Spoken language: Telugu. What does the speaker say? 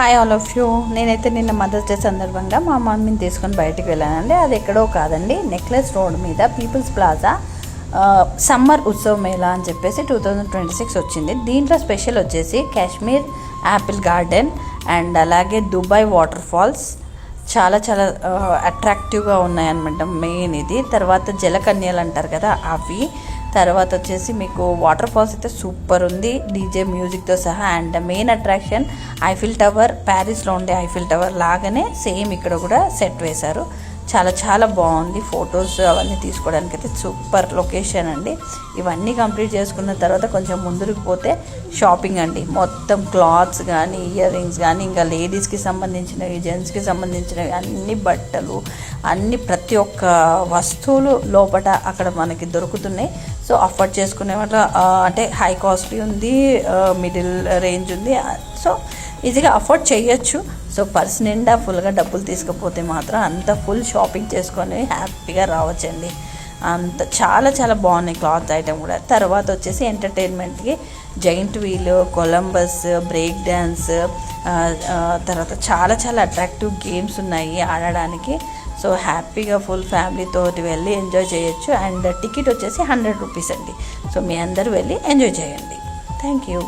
Hi all of you. నేనైతే నిన్న మదర్స్ డే సందర్భంగా మా మమ్మీని తీసుకొని బయటికి వెళ్ళానండి. అది ఎక్కడో కాదండి, నెక్లెస్ రోడ్ మీద people's plaza summer Utsav Mela అని చెప్పేసి 2026 వచ్చింది. దీంట్లో స్పెషల్ వచ్చేసి కాశ్మీర్ యాపిల్ గార్డెన్ అండ్ అలాగే దుబాయ్ వాటర్ ఫాల్స్ చాలా చాలా అట్రాక్టివ్గా ఉన్నాయన్నమాట. మెయిన్ ఇది. తర్వాత జలకన్యలు అంటారు కదా అవి. తర్వాత వచ్చేసి మీకు వాటర్ ఫాల్స్ అయితే సూపర్ ఉంది, డీజే మ్యూజిక్తో సహా. And main attraction Eiffel tower, ప్యారిస్లో ఉండే ఐఫిల్ టవర్ లాగానే సేమ్ ఇక్కడ కూడా సెట్ వేశారు. చాలా చాలా బాగుంది. ఫొటోస్ అవన్నీ తీసుకోవడానికి అయితే సూపర్ లొకేషన్ అండి. ఇవన్నీ కంప్లీట్ చేసుకున్న తర్వాత కొంచెం ముందుకు పోతే షాపింగ్ అండి. మొత్తం క్లాత్స్ కానీ, ఇయర్ రింగ్స్ కానీ, ఇంకా లేడీస్కి సంబంధించినవి, జెంట్స్కి సంబంధించినవి అన్ని బట్టలు, అన్ని ప్రతి ఒక్క వస్తువులు లోపల అక్కడ మనకి దొరుకుతున్నాయి. సో అఫోర్డ్ చేసుకునే వాళ్ళ అంటే హై కాస్ట్లీ ఉంది, మిడిల్ రేంజ్ ఉంది. సో ఈజీగా అఫోర్డ్ చేయొచ్చు. సో పర్స్ నిండా ఫుల్గా డబ్బులు తీసుకపోతే మాత్రం అంత ఫుల్ షాపింగ్ చేసుకొని హ్యాపీగా రావచ్చండి. అంత చాలా చాలా బాగున్నాయి క్లాత్ ఐటమ్ కూడా. తర్వాత వచ్చేసి ఎంటర్టైన్మెంట్కి giant wheel, Columbus, break dance, తర్వాత చాలా చాలా అట్రాక్టివ్ గేమ్స్ ఉన్నాయి ఆడడానికి. సో హ్యాపీగా ఫుల్ ఫ్యామిలీతో వెళ్ళి ఎంజాయ్ చేయొచ్చు. అండ్ టికెట్ వచ్చేసి 100 రూపీస్ అండి. సో మీ అందరూ వెళ్ళి ఎంజాయ్ చేయండి. Thank you.